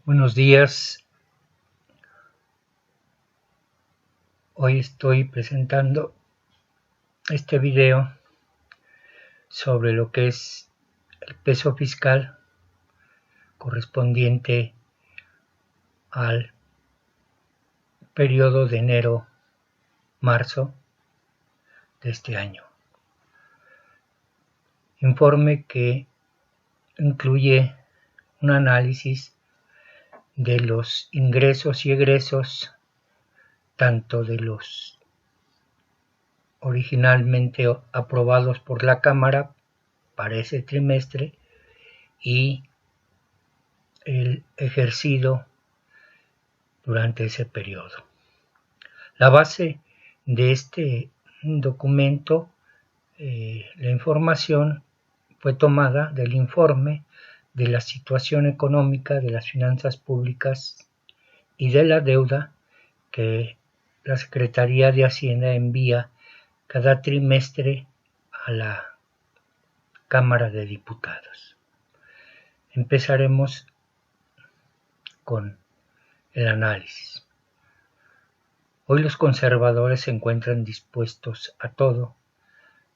Buenos días, hoy estoy presentando este video sobre lo que es el peso fiscal correspondiente al periodo de enero-marzo de este año. Informe que incluye un análisis de los ingresos y egresos tanto de los originalmente aprobados por la Cámara para ese trimestre y el ejercido durante ese periodo. La base de este documento, la información fue tomada del informe de la situación económica de las finanzas públicas y de la deuda que la Secretaría de Hacienda envía cada trimestre a la Cámara de Diputados. Empezaremos con el análisis. Hoy los conservadores se encuentran dispuestos a todo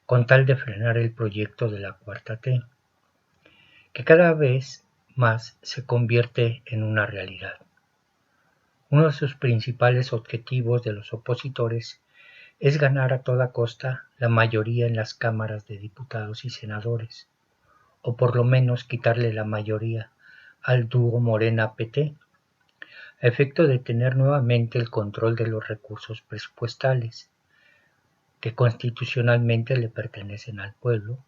con tal de frenar el proyecto de la Cuarta T, que cada vez más se convierte en una realidad. Uno de sus principales objetivos de los opositores es ganar a toda costa la mayoría en las cámaras de diputados y senadores, o por lo menos quitarle la mayoría al dúo Morena-PT, a efecto de tener nuevamente el control de los recursos presupuestales, que constitucionalmente le pertenecen al pueblo,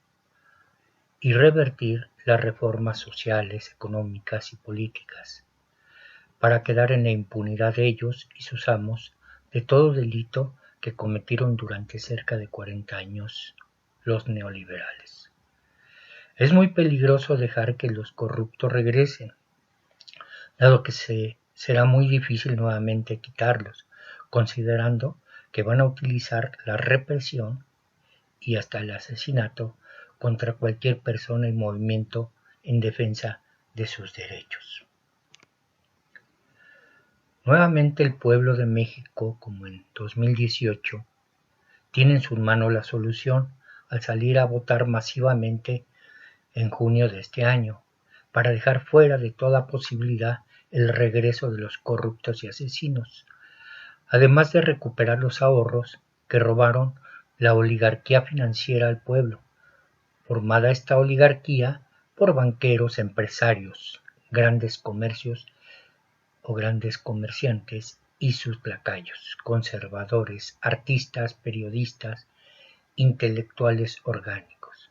y revertir las reformas sociales, económicas y políticas, para quedar en la impunidad de ellos y sus amos de todo delito que cometieron durante cerca de 40 años los neoliberales. Es muy peligroso dejar que los corruptos regresen, dado que será muy difícil nuevamente quitarlos, considerando que van a utilizar la represión y hasta el asesinato contra cualquier persona y movimiento en defensa de sus derechos. Nuevamente el pueblo de México, como en 2018, tiene en sus manos la solución al salir a votar masivamente en junio de este año, para dejar fuera de toda posibilidad el regreso de los corruptos y asesinos, además de recuperar los ahorros que robaron la oligarquía financiera al pueblo, formada esta oligarquía por banqueros, empresarios, grandes comercios o grandes comerciantes y sus lacayos, conservadores, artistas, periodistas, intelectuales orgánicos,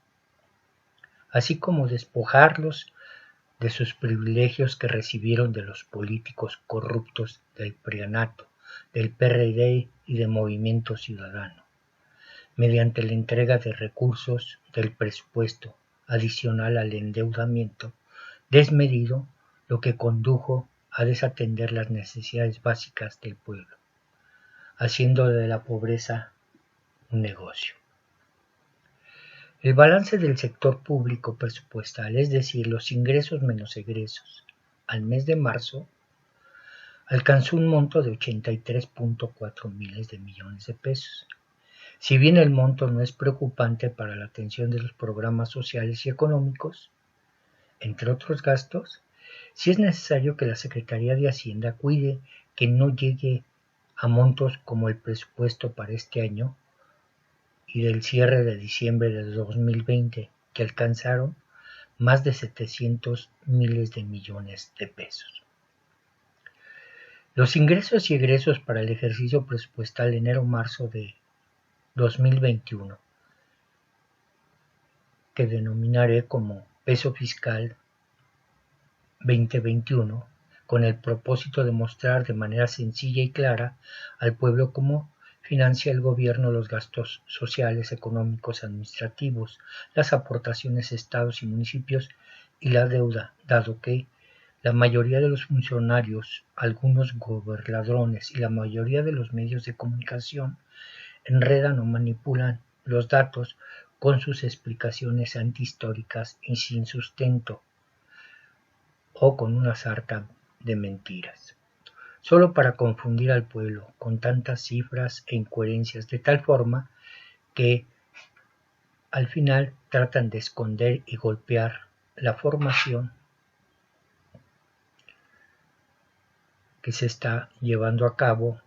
así como despojarlos de sus privilegios que recibieron de los políticos corruptos del Prianato, del PRD y de Movimiento Ciudadano, mediante la entrega de recursos del presupuesto adicional al endeudamiento desmedido, lo que condujo a desatender las necesidades básicas del pueblo, haciendo de la pobreza un negocio. El balance del sector público presupuestal, es decir, los ingresos menos egresos, al mes de marzo, alcanzó un monto de 83.4 miles de millones de pesos. Si bien el monto no es preocupante para la atención de los programas sociales y económicos, entre otros gastos, sí es necesario que la Secretaría de Hacienda cuide que no llegue a montos como el presupuesto para este año y del cierre de diciembre de 2020, que alcanzaron más de 700 miles de millones de pesos. Los ingresos y egresos para el ejercicio presupuestal enero-marzo de 2021, que denominaré como peso fiscal 2021, con el propósito de mostrar de manera sencilla y clara al pueblo cómo financia el gobierno los gastos sociales, económicos, administrativos, las aportaciones a estados y municipios y la deuda, dado que la mayoría de los funcionarios, algunos gobernadrones y la mayoría de los medios de comunicación enredan o manipulan los datos con sus explicaciones antihistóricas y sin sustento, o con una sarta de mentiras, solo para confundir al pueblo con tantas cifras e incoherencias, de tal forma que al final tratan de esconder y golpear la formación que se está llevando a cabo,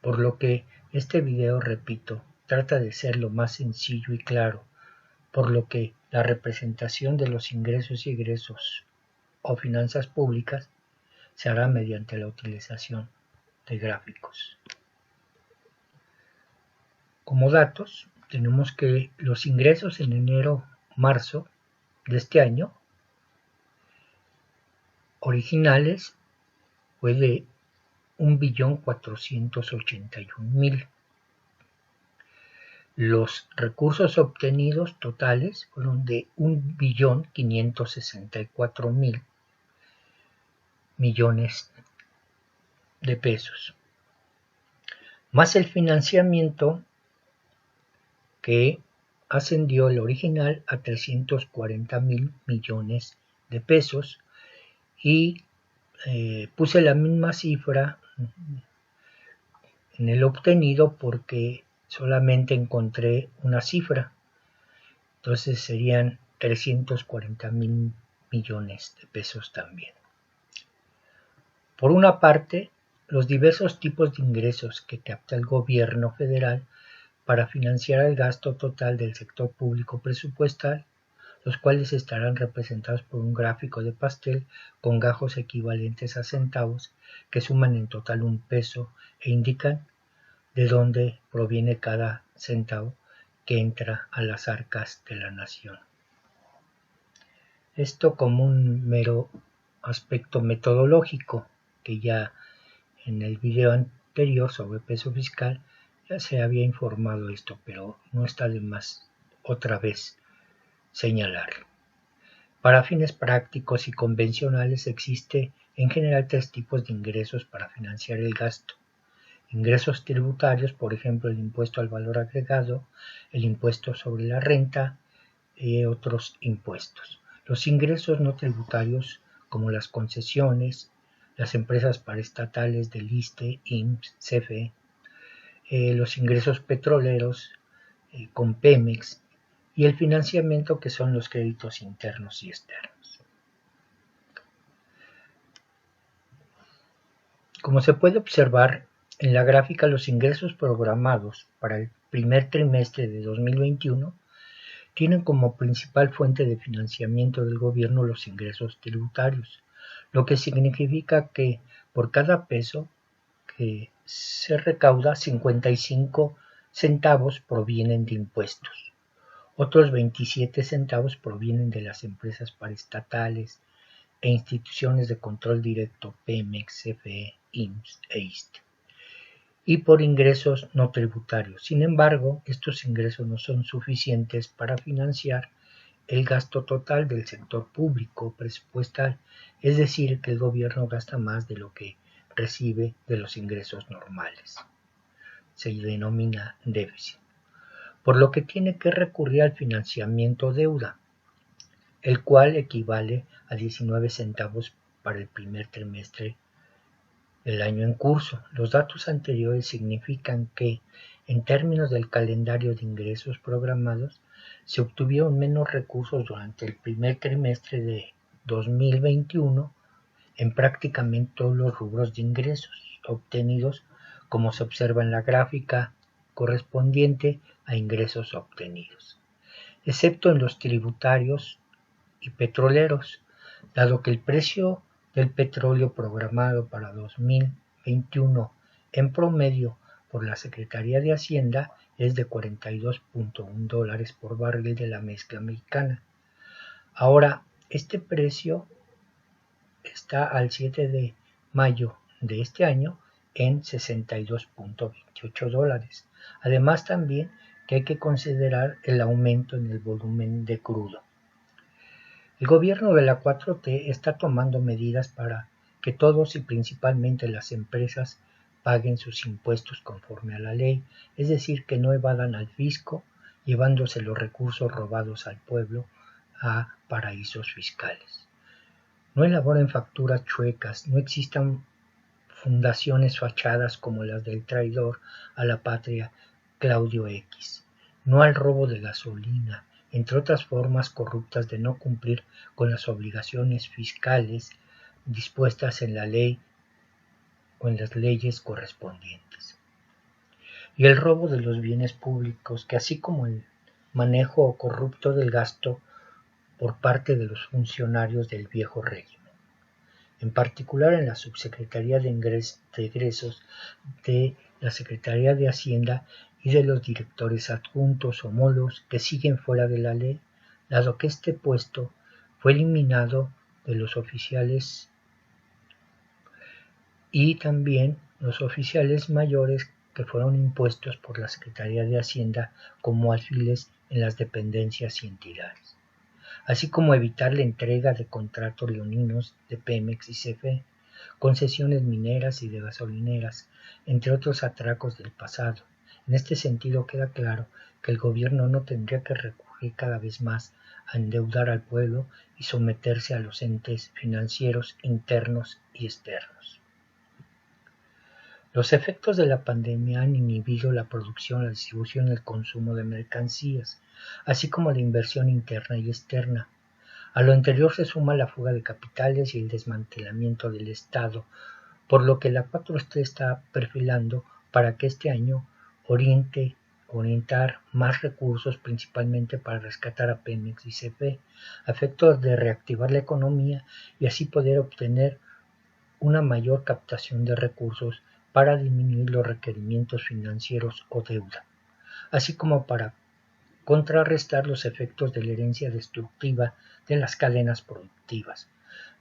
por lo que este video, repito, trata de ser lo más sencillo y claro, por lo que la representación de los ingresos y egresos o finanzas públicas se hará mediante la utilización de gráficos. Como datos, tenemos que los ingresos en enero-marzo de este año originales fue de 1.481.000. Los recursos obtenidos totales fueron de 1.564.000 millones de pesos, más el financiamiento que ascendió el original a 340.000 millones de pesos, y puse la misma cifra en el obtenido porque solamente encontré una cifra, entonces serían 340.000 millones de pesos también. Por una parte, los diversos tipos de ingresos que capta el gobierno federal para financiar el gasto total del sector público presupuestal, los cuales estarán representados por un gráfico de pastel con gajos equivalentes a centavos que suman en total un peso e indican de dónde proviene cada centavo que entra a las arcas de la nación. Esto como un mero aspecto metodológico, que ya en el video anterior sobre peso fiscal ya se había informado esto, pero no está de más otra vez señalar. Para fines prácticos y convencionales existe en general tres tipos de ingresos para financiar el gasto. Ingresos tributarios, por ejemplo el impuesto al valor agregado, el impuesto sobre la renta y otros impuestos. Los ingresos no tributarios, como las concesiones, las empresas paraestatales del ISSSTE, IMSS, CFE, los ingresos petroleros con Pemex, y el financiamiento, que son los créditos internos y externos. Como se puede observar en la gráfica, los ingresos programados para el primer trimestre de 2021 tienen como principal fuente de financiamiento del gobierno los ingresos tributarios, lo que significa que por cada peso que se recauda, 55 centavos provienen de impuestos. Otros 27 centavos provienen de las empresas paraestatales e instituciones de control directo Pemex, CFE, IMSS e ISSSTE, y por ingresos no tributarios. Sin embargo, estos ingresos no son suficientes para financiar el gasto total del sector público presupuestal, es decir, que el gobierno gasta más de lo que recibe de los ingresos normales. Se denomina déficit, por lo que tiene que recurrir al financiamiento deuda, el cual equivale a 19 centavos para el primer trimestre del año en curso. Los datos anteriores significan que, en términos del calendario de ingresos programados, se obtuvieron menos recursos durante el primer trimestre de 2021 en prácticamente todos los rubros de ingresos obtenidos, como se observa en la gráfica correspondiente a ingresos obtenidos, excepto en los tributarios y petroleros, dado que el precio del petróleo programado para 2021 en promedio por la Secretaría de Hacienda es de $42.1 por barril de la mezcla mexicana. Ahora, este precio está al 7 de mayo de este año en $62.28. Además, también que hay que considerar el aumento en el volumen de crudo. El gobierno de la 4T está tomando medidas para que todos y principalmente las empresas paguen sus impuestos conforme a la ley, es decir, que no evadan al fisco llevándose los recursos robados al pueblo a paraísos fiscales. No elaboren facturas chuecas, no existan fundaciones fachadas como las del traidor a la patria Claudio X, no al robo de gasolina, entre otras formas corruptas de no cumplir con las obligaciones fiscales dispuestas en la ley o en las leyes correspondientes. Y el robo de los bienes públicos, que así como el manejo corrupto del gasto por parte de los funcionarios del viejo régimen, en particular en la Subsecretaría de Egresos de la Secretaría de Hacienda y de los directores adjuntos o molos que siguen fuera de la ley, dado que este puesto fue eliminado de los oficiales y también los oficiales mayores que fueron impuestos por la Secretaría de Hacienda como alfiles en las dependencias y entidades, así como evitar la entrega de contratos leoninos de Pemex y CFE, concesiones mineras y de gasolineras, entre otros atracos del pasado. En este sentido queda claro que el gobierno no tendría que recurrir cada vez más a endeudar al pueblo y someterse a los entes financieros internos y externos. Los efectos de la pandemia han inhibido la producción, la distribución y el consumo de mercancías, así como la inversión interna y externa. A lo anterior se suma la fuga de capitales y el desmantelamiento del Estado, por lo que la 4T está perfilando para que este año orientar más recursos principalmente para rescatar a Pemex y CFE, a efectos de reactivar la economía y así poder obtener una mayor captación de recursos para disminuir los requerimientos financieros o deuda, así como para contrarrestar los efectos de la herencia destructiva de las cadenas productivas,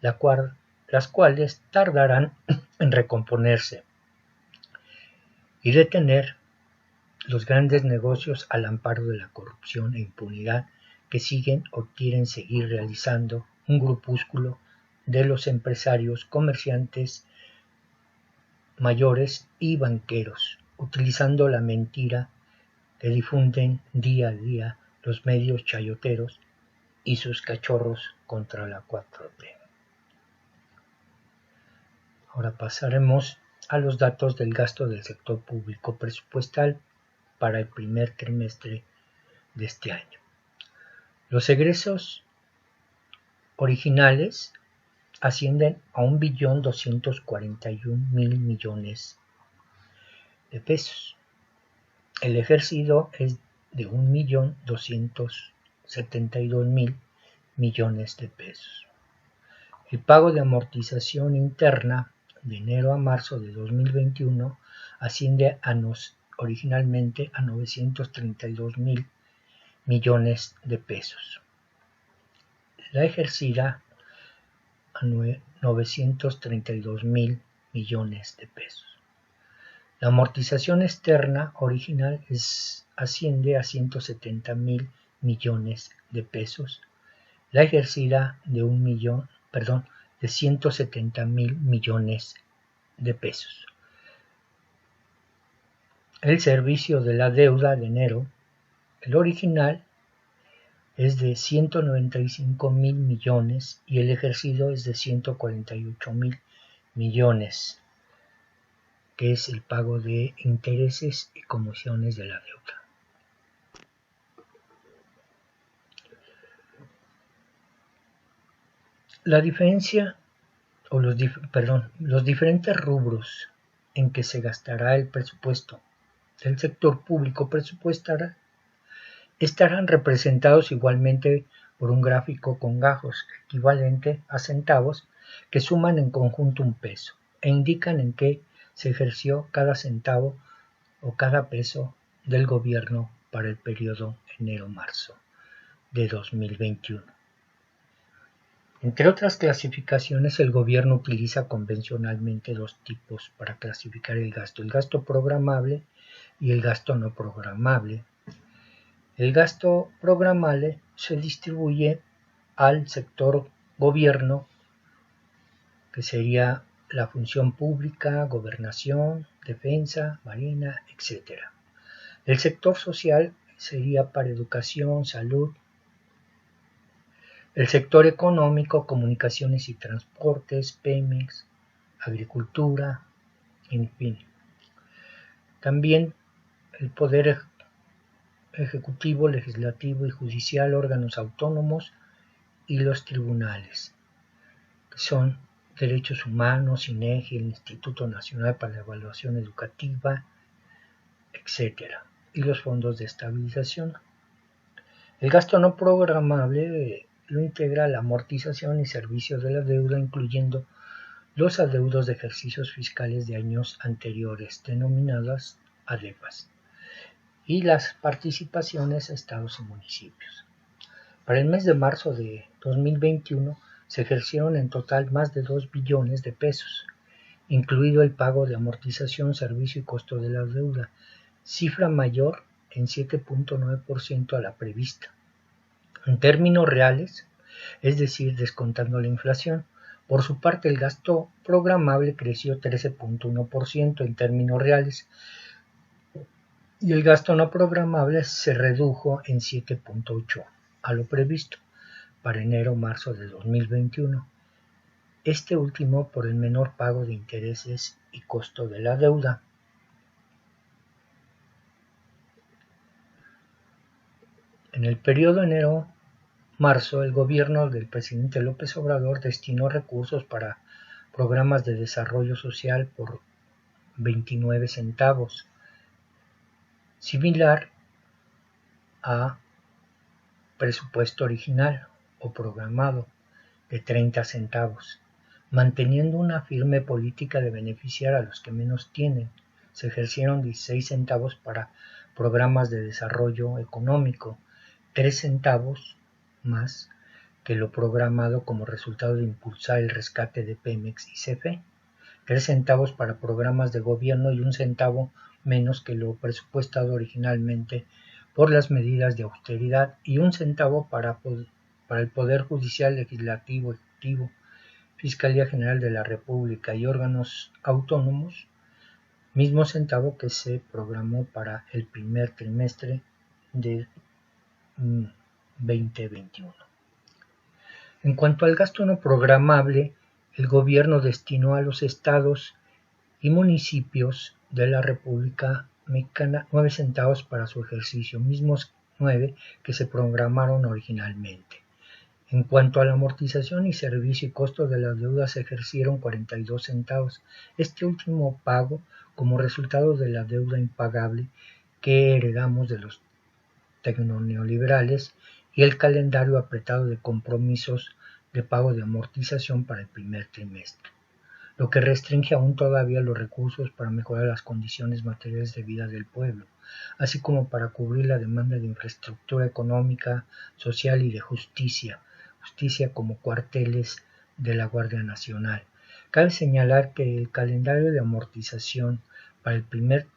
las cuales tardarán en recomponerse y detener los grandes negocios al amparo de la corrupción e impunidad que siguen o quieren seguir realizando un grupúsculo de los empresarios, comerciantes mayores y banqueros, utilizando la mentira que difunden día a día los medios chayoteros y sus cachorros contra la 4T. Ahora pasaremos a los datos del gasto del sector público presupuestal para el primer trimestre de este año. Los egresos originales ascienden a 1.241.000 millones de pesos. El ejercido es de 1.272.000 millones de pesos. El pago de amortización interna de enero a marzo de 2021 asciende originalmente a 932.000 millones de pesos. La ejercida a 932.000 millones de pesos. La amortización externa original asciende a 170.000 millones de pesos. La ejercida de 170.000 millones de pesos. El servicio de la deuda de enero, el original, es de 195.000 millones y el ejercido es de 148.000 millones, que es el pago de intereses y comisiones de la deuda. La diferencia o los diferentes rubros en que se gastará el presupuesto del sector público presupuestal estarán representados igualmente por un gráfico con gajos equivalente a centavos que suman en conjunto un peso e indican en qué se ejerció cada centavo o cada peso del gobierno para el periodo enero-marzo de 2021. Entre otras clasificaciones, el gobierno utiliza convencionalmente dos tipos para clasificar el gasto programable y el gasto no programable. El gasto programable se distribuye al sector gobierno, que sería la función pública, gobernación, defensa, marina, etc. El sector social sería para educación, salud, El sector económico, comunicaciones y transportes, Pemex, agricultura, en fin. También el poder ejecutivo, legislativo y judicial, órganos autónomos y los tribunales, que son Derechos Humanos, INEGI, el Instituto Nacional para la Evaluación Educativa, etc. Y los fondos de estabilización. El gasto no programable lo integra la amortización y servicio de la deuda, incluyendo los adeudos de ejercicios fiscales de años anteriores, denominadas ADEPAS, y las participaciones a estados y municipios. Para el mes de marzo de 2021 se ejercieron en total más de 2 billones de pesos, incluido el pago de amortización, servicio y costo de la deuda, cifra mayor en 7.9% a la prevista. En términos reales, es decir, descontando la inflación, por su parte el gasto programable creció 13.1% en términos reales y el gasto no programable se redujo en 7.8% a lo previsto para enero-marzo de 2021, este último por el menor pago de intereses y costo de la deuda. En el periodo enero-marzo, el gobierno del presidente López Obrador destinó recursos para programas de desarrollo social por 29 centavos, similar a presupuesto original o programado de 30 centavos, manteniendo una firme política de beneficiar a los que menos tienen. Se ejercieron 16 centavos para programas de desarrollo económico, 3 centavos más que lo programado como resultado de impulsar el rescate de Pemex y CFE, 3 centavos para programas de gobierno y 1 centavo menos que lo presupuestado originalmente por las medidas de austeridad y 1 centavo para el Poder Judicial, Legislativo, Ejecutivo, Fiscalía General de la República y órganos autónomos, mismo centavo que se programó para el primer trimestre de 2021. En cuanto al gasto no programable, el gobierno destinó a los estados y municipios de la República Mexicana 9 centavos para su ejercicio, mismos 9 que se programaron originalmente. En cuanto a la amortización y servicio y costo de las deudas, se ejercieron 42 centavos. Este último pago como resultado de la deuda impagable que heredamos de los tecnoneoliberales y el calendario apretado de compromisos de pago de amortización para el primer trimestre, lo que restringe aún todavía los recursos para mejorar las condiciones materiales de vida del pueblo, así como para cubrir la demanda de infraestructura económica, social y de justicia como cuarteles de la Guardia Nacional. Cabe señalar que el calendario de amortización para el primer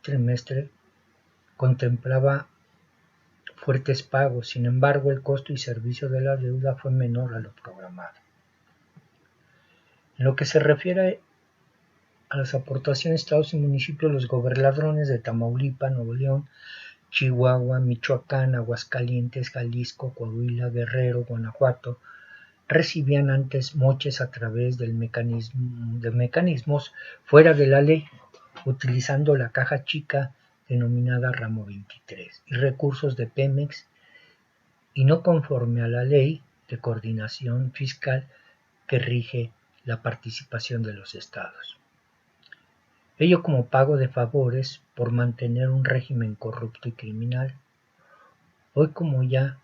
trimestre contemplaba fuertes pagos, sin embargo el costo y servicio de la deuda fue menor a lo programado. En lo que se refiere a las aportaciones de estados y municipios, los gobernadores de Tamaulipas, Nuevo León, Chihuahua, Michoacán, Aguascalientes, Jalisco, Coahuila, Guerrero, Guanajuato, recibían antes moches a través de mecanismos fuera de la ley, utilizando la caja chica denominada Ramo 23 y recursos de Pemex y no conforme a la ley de coordinación fiscal que rige la participación de los estados. Ello como pago de favores por mantener un régimen corrupto y criminal. Hoy, como ya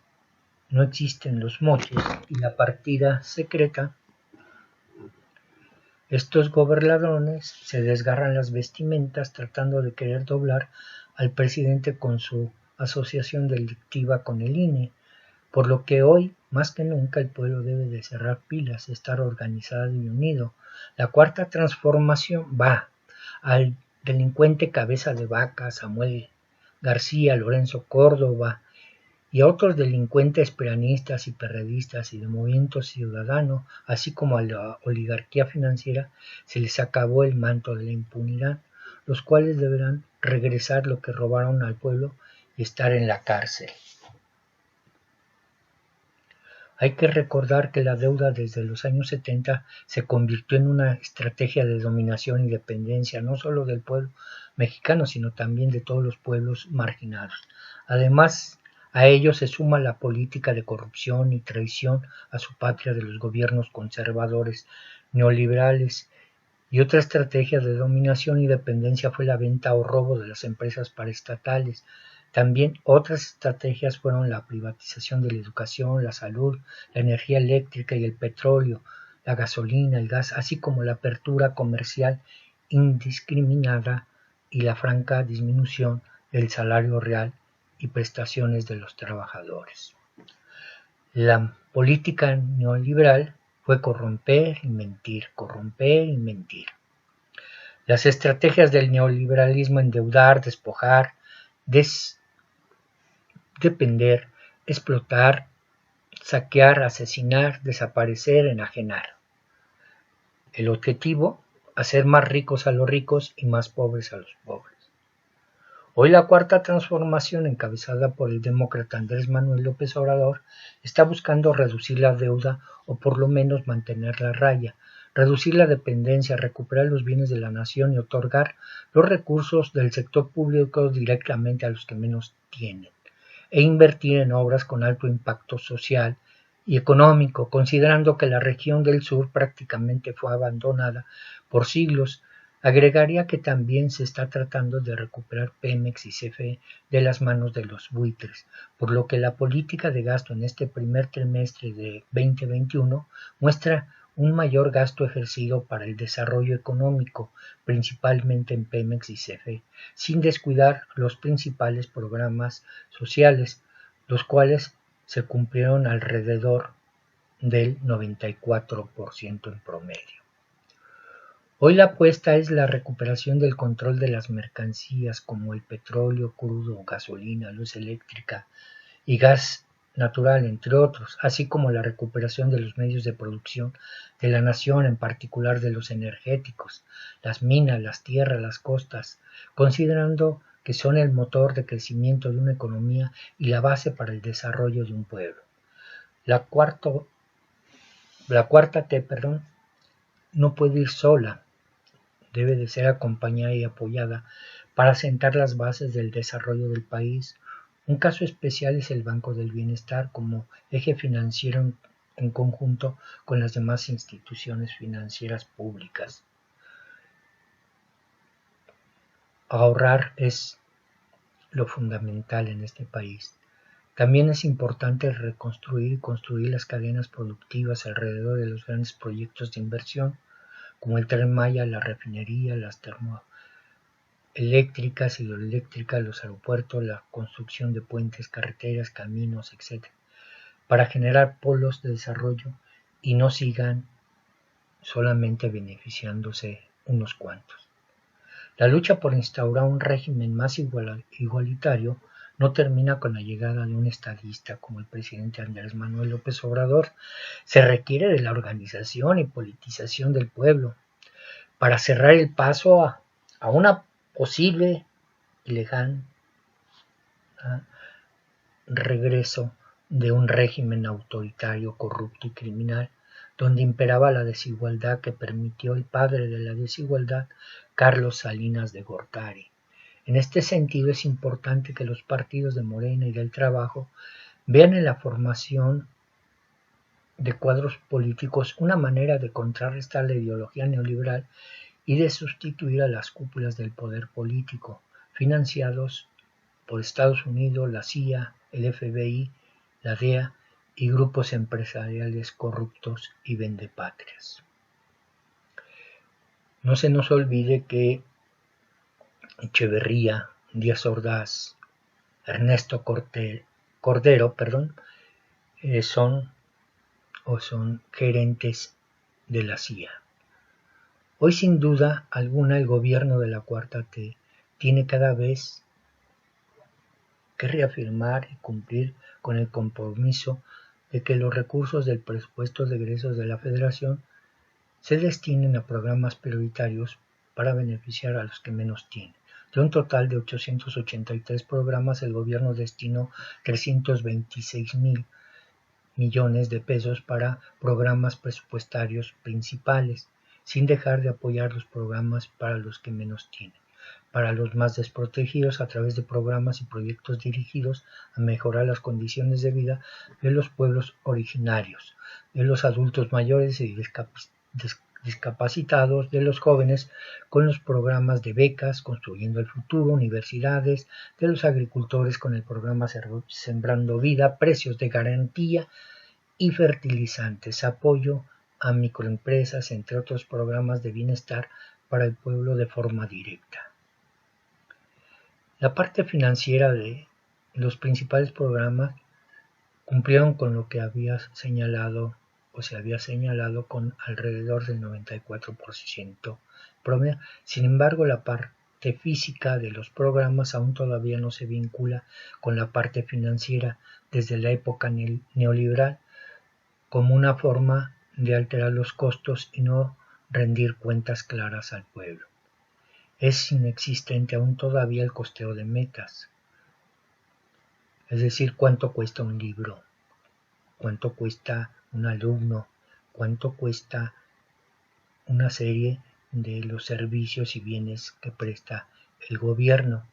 no existen los moches y la partida secreta, estos gobernadores se desgarran las vestimentas tratando de querer doblar al presidente con su asociación delictiva con el INE, por lo que hoy, más que nunca, el pueblo debe de cerrar pilas, estar organizado y unido. La cuarta transformación va al delincuente Cabeza de Vaca, Samuel García, Lorenzo Córdoba y a otros delincuentes peanistas y perredistas y de Movimiento Ciudadano, así como a la oligarquía financiera, se les acabó el manto de la impunidad, los cuales deberán regresar lo que robaron al pueblo y estar en la cárcel. Hay que recordar que la deuda desde los años 70 se convirtió en una estrategia de dominación y dependencia no solo del pueblo mexicano, sino también de todos los pueblos marginados. Además, a ello se suma la política de corrupción y traición a su patria de los gobiernos conservadores, neoliberales, y otra estrategia de dominación y dependencia fue la venta o robo de las empresas paraestatales. También otras estrategias fueron la privatización de la educación, la salud, la energía eléctrica y el petróleo, la gasolina, el gas, así como la apertura comercial indiscriminada y la franca disminución del salario real y prestaciones de los trabajadores. La política neoliberal fue corromper y mentir, corromper y mentir. Las estrategias del neoliberalismo: endeudar, despojar, depender, explotar, saquear, asesinar, desaparecer, enajenar. El objetivo: hacer más ricos a los ricos y más pobres a los pobres. Hoy la Cuarta Transformación, encabezada por el demócrata Andrés Manuel López Obrador, está buscando reducir la deuda o por lo menos mantenerla a raya, reducir la dependencia, recuperar los bienes de la nación y otorgar los recursos del sector público directamente a los que menos tienen, e invertir en obras con alto impacto social y económico, considerando que la región del sur prácticamente fue abandonada por siglos. Agregaría que también se está tratando de recuperar Pemex y CFE de las manos de los buitres, por lo que la política de gasto en este primer trimestre de 2021 muestra un mayor gasto ejercido para el desarrollo económico, principalmente en Pemex y CFE, sin descuidar los principales programas sociales, los cuales se cumplieron alrededor del 94% en promedio. Hoy la apuesta es la recuperación del control de las mercancías como el petróleo crudo, gasolina, luz eléctrica y gas natural, entre otros, así como la recuperación de los medios de producción de la nación, en particular de los energéticos, las minas, las tierras, las costas, considerando que son el motor de crecimiento de una economía y la base para el desarrollo de un pueblo. La cuarta T, no puede ir sola, debe de ser acompañada y apoyada para sentar las bases del desarrollo del país. Un caso especial es el Banco del Bienestar como eje financiero en conjunto con las demás instituciones financieras públicas. Ahorrar es lo fundamental en este país. También es importante reconstruir y construir las cadenas productivas alrededor de los grandes proyectos de inversión, como el Tren Maya, la refinería, las termoeléctricas, hidroeléctricas, los aeropuertos, la construcción de puentes, carreteras, caminos, etc., para generar polos de desarrollo y no sigan solamente beneficiándose unos cuantos. La lucha por instaurar un régimen más igualitario no termina con la llegada de un estadista como el presidente Andrés Manuel López Obrador. Se requiere de la organización y politización del pueblo para cerrar el paso a una posible y lejano regreso de un régimen autoritario, corrupto y criminal, donde imperaba la desigualdad que permitió el padre de la desigualdad, Carlos Salinas de Gortari. En este sentido es importante que los partidos de Morena y del Trabajo vean en la formación de cuadros políticos una manera de contrarrestar la ideología neoliberal y de sustituir a las cúpulas del poder político, financiados por Estados Unidos, la CIA, el FBI, la DEA y grupos empresariales corruptos y vendepatrias. No se nos olvide que Echeverría, Díaz Ordaz, Ernesto Cordero, son gerentes de la CIA. Hoy sin duda alguna el gobierno de la Cuarta T tiene cada vez que reafirmar y cumplir con el compromiso de que los recursos del presupuesto de egresos de la Federación se destinen a programas prioritarios para beneficiar a los que menos tienen. De un total de 883 programas, el gobierno destinó 326,000 millones de pesos para programas presupuestarios principales, sin dejar de apoyar los programas para los que menos tienen, para los más desprotegidos a través de programas y proyectos dirigidos a mejorar las condiciones de vida de los pueblos originarios, de los adultos mayores y discapacitados, de los jóvenes, con los programas de becas Construyendo el Futuro, universidades, de los agricultores con el programa Sembrando Vida, precios de garantía y fertilizantes, apoyo a microempresas, entre otros programas de bienestar para el pueblo de forma directa. La parte financiera de los principales programas cumplieron con lo que había señalado o se había señalado con alrededor del 94% promedio. Sin embargo, la parte física de los programas aún todavía no se vincula con la parte financiera desde la época neoliberal como una forma de alterar los costos y no rendir cuentas claras al pueblo. Es inexistente aún todavía el costeo de metas, es decir, cuánto cuesta un libro, cuánto cuesta un alumno, cuánto cuesta una serie de los servicios y bienes que presta el gobierno.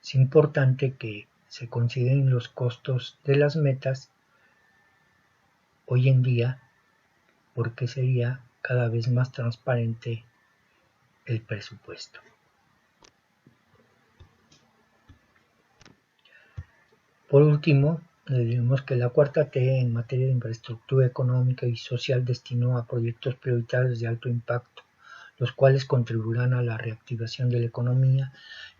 Es importante que se consideren los costos de las metas hoy en día porque sería cada vez más transparente el presupuesto. Por último, diremos que la Cuarta T en materia de infraestructura económica y social destinó a proyectos prioritarios de alto impacto, los cuales contribuirán a la reactivación de la economía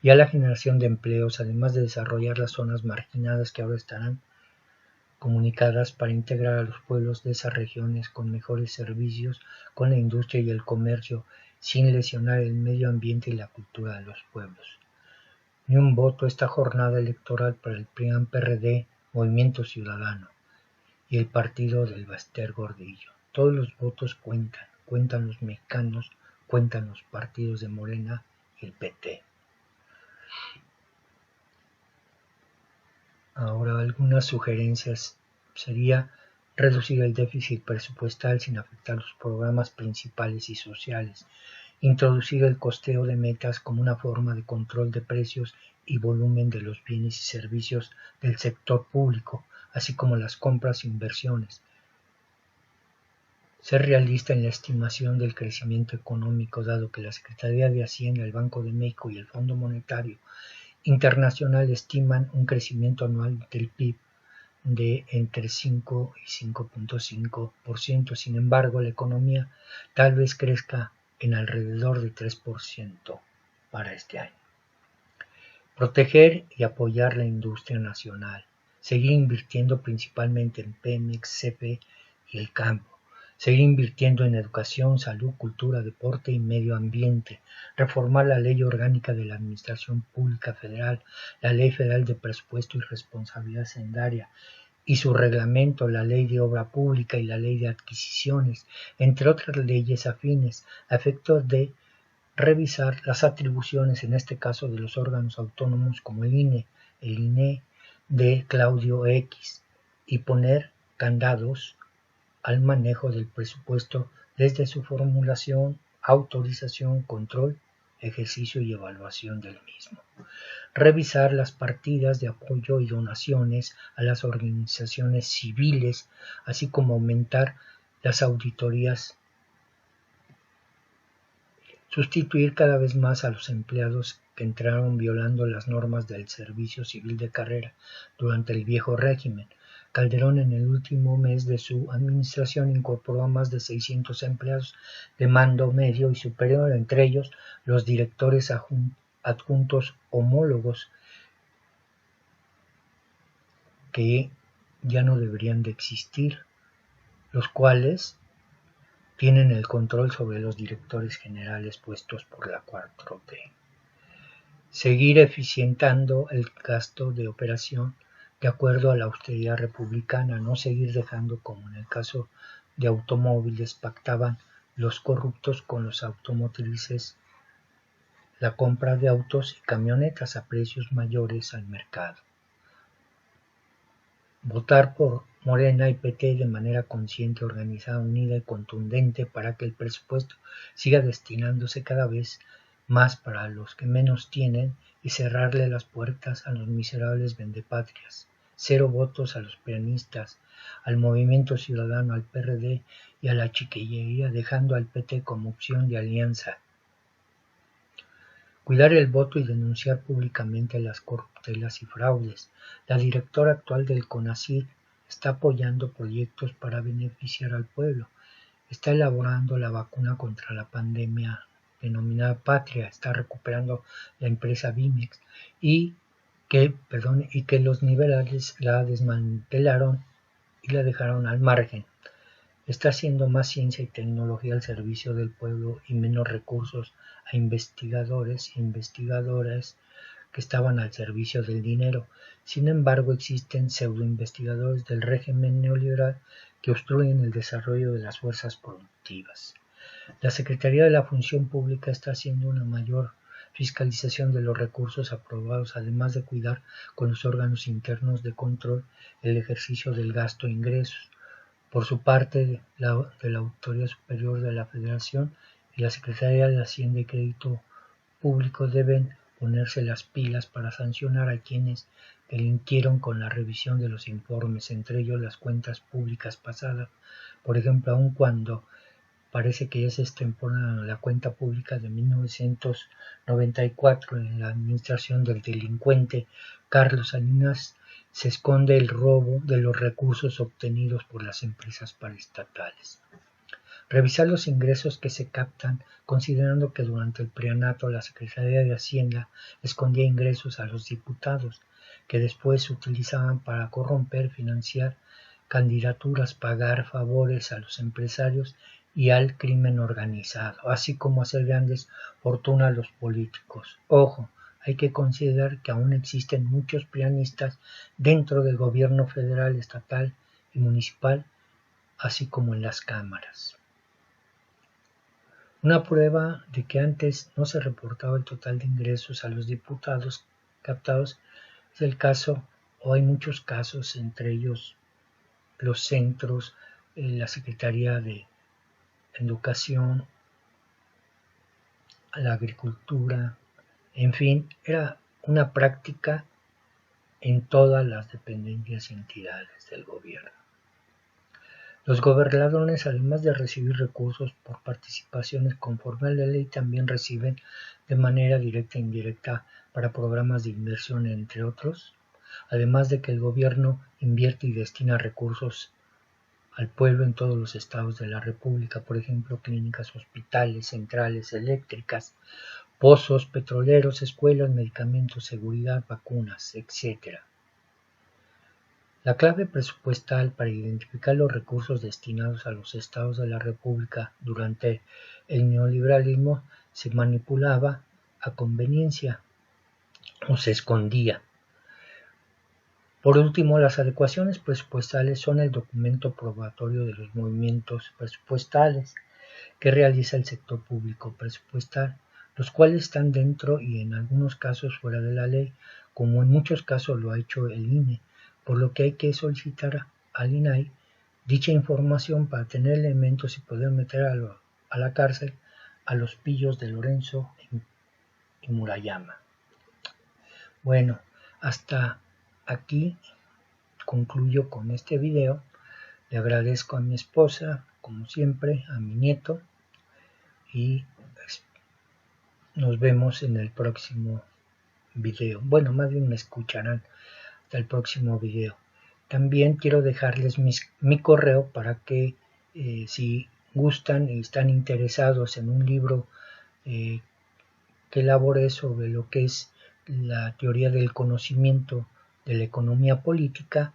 y a la generación de empleos, además de desarrollar las zonas marginadas que ahora estarán comunicadas para integrar a los pueblos de esas regiones con mejores servicios, con la industria y el comercio, sin lesionar el medio ambiente y la cultura de los pueblos. Ni un voto esta jornada electoral para el PRI-PAN-PRD, Movimiento Ciudadano y el partido del Baster Gordillo. Todos los votos cuentan, cuentan los mexicanos, cuentan los partidos de Morena y el PT. Ahora algunas sugerencias sería reducir el déficit presupuestal sin afectar los programas principales y sociales, introducir el costeo de metas como una forma de control de precios y volumen de los bienes y servicios del sector público, así como las compras e inversiones. Ser realista en la estimación del crecimiento económico, dado que la Secretaría de Hacienda, el Banco de México y el Fondo Monetario Internacional estiman un crecimiento anual del PIB de entre 5 y 5.5%. Sin embargo, la economía tal vez crezca en alrededor de 3% para este año. Proteger y apoyar la industria nacional. Seguir invirtiendo principalmente en Pemex, CFE y el campo. Seguir invirtiendo en educación, salud, cultura, deporte y medio ambiente. Reformar la Ley Orgánica de la Administración Pública Federal, la Ley Federal de Presupuesto y Responsabilidad Hacendaria y su reglamento, la Ley de Obra Pública y la Ley de Adquisiciones, entre otras leyes afines, a efectos de revisar las atribuciones, en este caso de los órganos autónomos como el INE de Claudio X, y poner candados al manejo del presupuesto desde su formulación, autorización, control, ejercicio y evaluación del mismo. Revisar las partidas de apoyo y donaciones a las organizaciones civiles, así como aumentar las auditorías. Sustituir cada vez más a los empleados que entraron violando las normas del servicio civil de carrera durante el viejo régimen. Calderón en el último mes de su administración incorporó a más de 600 empleados de mando medio y superior, entre ellos los directores adjuntos homólogos que ya no deberían de existir, los cuales tienen el control sobre los directores generales puestos por la 4T. Seguir eficientando el gasto de operación de acuerdo a la austeridad republicana, no seguir dejando, como en el caso de automóviles, pactaban los corruptos con los automotrices la compra de autos y camionetas a precios mayores al mercado. Votar por Morena y PT de manera consciente, organizada, unida y contundente para que el presupuesto siga destinándose cada vez más para los que menos tienen y cerrarle las puertas a los miserables vendepatrias. 0 votos a los peronistas, al Movimiento Ciudadano, al PRD y a la chiquillería, dejando al PT como opción de alianza. Cuidar el voto y denunciar públicamente las corruptelas y fraudes. La directora actual del CONACYT está apoyando proyectos para beneficiar al pueblo. Está elaborando la vacuna contra la pandemia denominada Patria. Está recuperando la empresa Vimex y que los liberales la desmantelaron y la dejaron al margen. Está haciendo más ciencia y tecnología al servicio del pueblo y menos recursos a investigadores e investigadoras que estaban al servicio del dinero. Sin embargo, existen pseudoinvestigadores del régimen neoliberal que obstruyen el desarrollo de las fuerzas productivas. La Secretaría de la Función Pública está haciendo una mayor fiscalización de los recursos aprobados, además de cuidar con los órganos internos de control el ejercicio del gasto e ingresos. Por su parte, de la Auditoría Superior de la Federación y la Secretaría de Hacienda y Crédito Público deben ponerse las pilas para sancionar a quienes delinquieron con la revisión de los informes, entre ellos las cuentas públicas pasadas. Por ejemplo, aun cuando parece que ya se extemporan la cuenta pública de 1994 en la administración del delincuente Carlos Salinas, se esconde el robo de los recursos obtenidos por las empresas paraestatales. Revisar los ingresos que se captan, considerando que durante el preanato la Secretaría de Hacienda escondía ingresos a los diputados, que después se utilizaban para corromper, financiar candidaturas, pagar favores a los empresarios y al crimen organizado, así como hacer grandes fortunas a los políticos. Ojo, hay que considerar que aún existen muchos prianistas dentro del gobierno federal, estatal y municipal, así como en las cámaras. Una prueba de que antes no se reportaba el total de ingresos a los diputados captados es el caso, o hay muchos casos, entre ellos los centros, la Secretaría de Educación, la Agricultura, en fin, era una práctica en todas las dependencias y entidades del gobierno. Los gobernadores, además de recibir recursos por participaciones conforme a la ley, también reciben de manera directa e indirecta para programas de inversión, entre otros, además de que el gobierno invierte y destina recursos al pueblo en todos los estados de la República, por ejemplo, clínicas, hospitales, centrales eléctricas, pozos petroleros, escuelas, medicamentos, seguridad, vacunas, etc. La clave presupuestal para identificar los recursos destinados a los estados de la República durante el neoliberalismo se manipulaba a conveniencia o se escondía. Por último, las adecuaciones presupuestales son el documento probatorio de los movimientos presupuestales que realiza el sector público presupuestal, los cuales están dentro y en algunos casos fuera de la ley, como en muchos casos lo ha hecho el INE, por lo que hay que solicitar al INAI dicha información para tener elementos y poder meter a la cárcel a los pillos de Lorenzo y Murayama. Bueno, hasta aquí concluyo con este video. Le agradezco a mi esposa, como siempre, a mi nieto, y nos vemos en el próximo video. Bueno, más bien me escucharán hasta el próximo video. También quiero dejarles mi correo para que si gustan y están interesados en un libro que elaboré sobre lo que es la teoría del conocimiento de la economía política,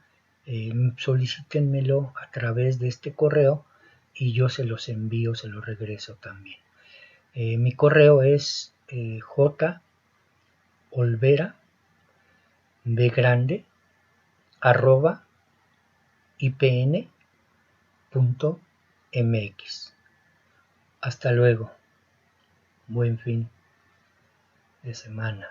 solicítenmelo a través de este correo y yo se los envío, se los regreso también. Mi correo es jolvera@ipn.mx. Hasta luego. Buen fin de semana.